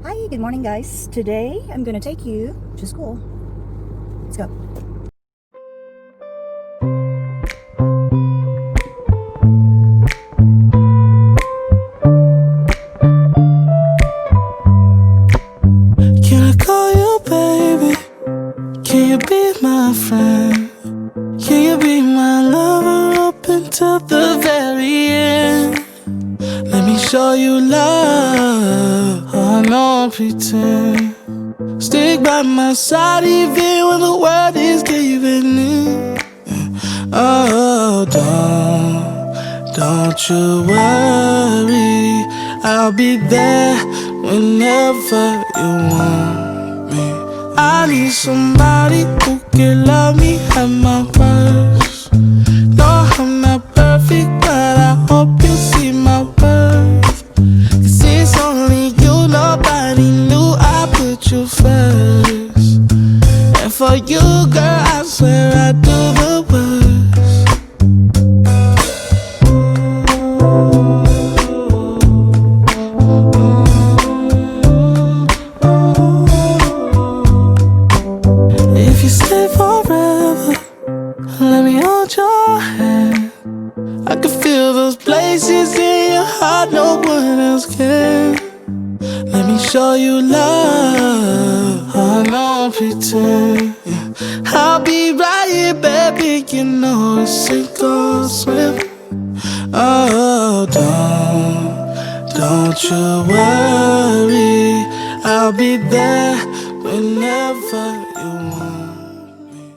Hi, good morning guys. Today I'm gonna take you to school. Let's go. Can I call you baby? Can you be my friend? Can you be my lover up until the very end? Let me show you love. I don't pretend. Stick by my side even when the world is giving in. Oh, don't you worry. I'll be there whenever you want me. I need somebody who can love me at my worst. No, I'm not perfect, but I hope you see my worth. 'Cause it's only you, nobody knew I put you first. And for you, girl, I swear I do the worst. If you stay forever, let me hold your hand. I can feel those places in your heart no one else can. Let me show you love. I don't pretend. I'll be right here, baby. You know it's sink or swim. Oh, don't you worry. I'll be there whenever you want me.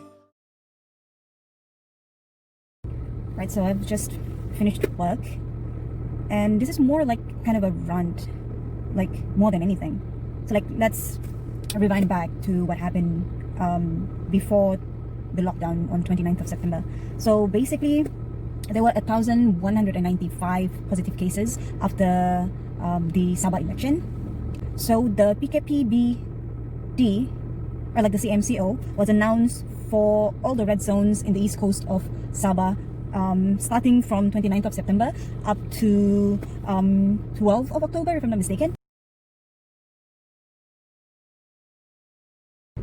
Right, so I've just finished work, and this is more like kind of a rant, like more than anything. So like let's rewind back to what happened before the lockdown on 29th of September. So basically, there were 1,195 positive cases after the Sabah election. So the PKPBD, or like the CMCO, was announced for all the red zones in the east coast of Sabah, starting from 29th of September up to 12th of October, if I'm not mistaken.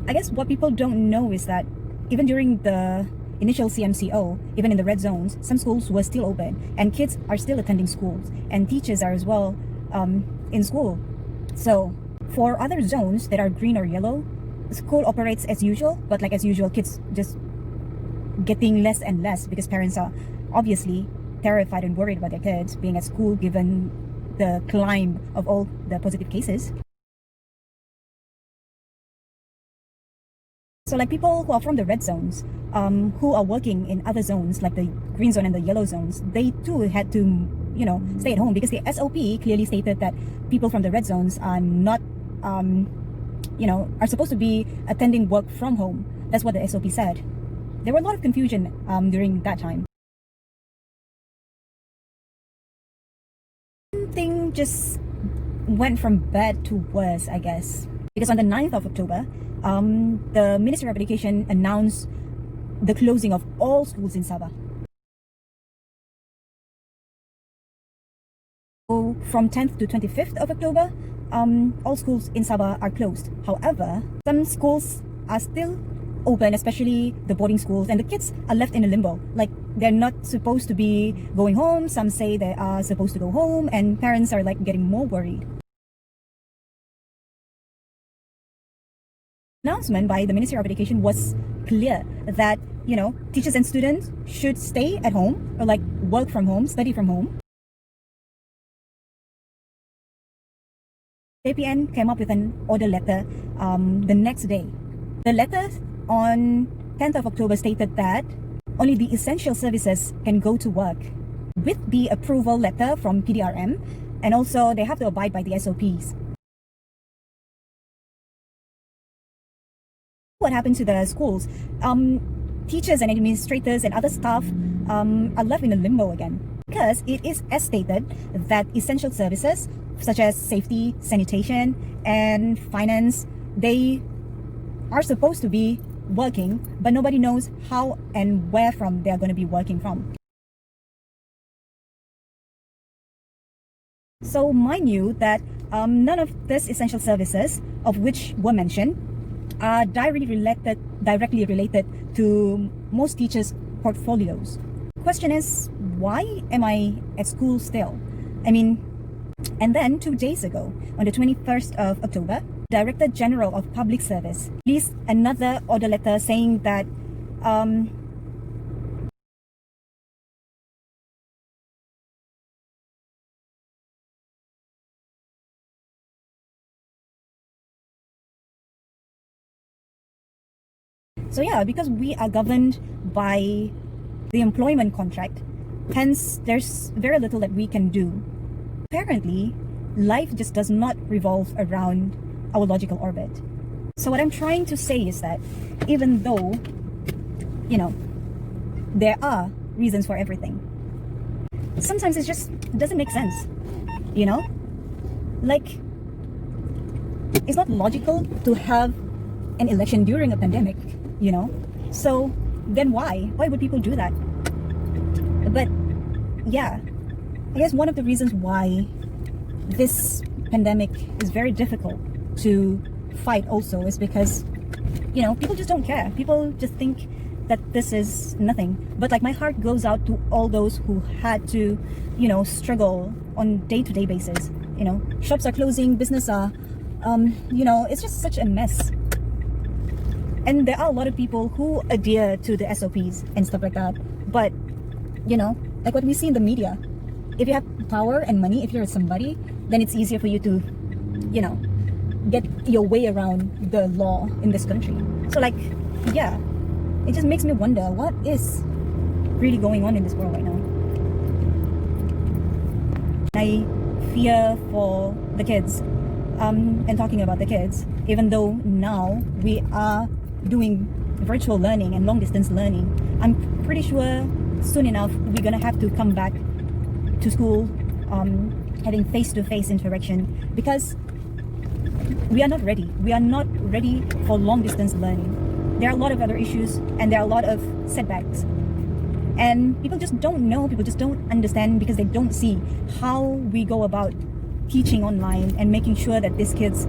I guess what people don't know is that even during the initial CMCO, even in the red zones, some schools were still open and kids are still attending schools and teachers are as well in school. So for other zones that are green or yellow, school operates as usual, but like as usual, kids just getting less and less because parents are obviously terrified and worried about their kids being at school given the climb of all the positive cases. So like people who are from the red zones, who are working in other zones like the green zone and the yellow zones, they too had to, stay at home because the SOP clearly stated that people from the red zones are not, are supposed to be attending work from home. That's what the SOP said. There were a lot of confusion during that time. Thing just went from bad to worse, I guess. Because on the 9th of October, the Ministry of Education announced the closing of all schools in Sabah. So from 10th to 25th of October, all schools in Sabah are closed. However, some schools are still open, especially the boarding schools, and the kids are left in a limbo. Like they're not supposed to be going home. Some say they are supposed to go home, and parents are like getting more worried. Announcement by the Ministry of Education was clear that teachers and students should stay at home or like work from home, study from home. APN came up with an order letter the next day. The letter on 10th of October stated that only the essential services can go to work with the approval letter from PDRM, and also they have to abide by the SOPs. What happened to the schools? Teachers and administrators and other staff are left in a limbo again because it is as stated that essential services such as safety, sanitation, and finance, they are supposed to be working, but nobody knows how and where from they are going to be working from. So mind you that none of these essential services of which were mentioned are directly related to most teachers' portfolios. Question is, why am I at school still? I mean, and then 2 days ago, on the 21st of October, Director General of Public Service released another order letter saying that so yeah, because we are governed by the employment contract, hence there's very little that we can do. Apparently, life just does not revolve around our logical orbit. So what I'm trying to say is that even though, there are reasons for everything, sometimes it just doesn't make sense, Like, it's not logical to have an election during a pandemic, So then why would people do that? But yeah, I guess one of the reasons why this pandemic is very difficult to fight also is because, people just don't care. People just think that this is nothing. But like, my heart goes out to all those who had to, struggle on day-to-day basis. Shops are closing, business are, it's just such a mess. And there are a lot of people who adhere to the SOPs and stuff like that. But, like what we see in the media, if you have power and money, if you're somebody, then it's easier for you to, get your way around the law in this country. So like, yeah, it just makes me wonder what is really going on in this world right now. I fear for the kids. And talking about the kids, even though now we are doing virtual learning and long distance learning, I'm pretty sure soon enough we're gonna have to come back to school, having face-to-face interaction, because we are not ready. We are not ready for long distance learning. There are a lot of other issues and there are a lot of setbacks. And people just don't know, people just don't understand, because they don't see how we go about teaching online and making sure that these kids,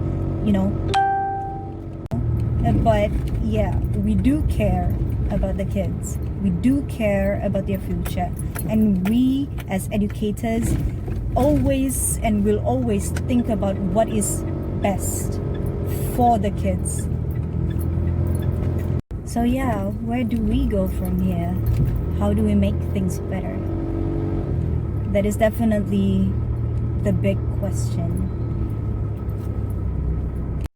but yeah, we do care about the kids. We do care about their future. And we as educators always and will always think about what is best for the kids. So yeah, where do we go from here? How do we make things better? That is definitely the big question.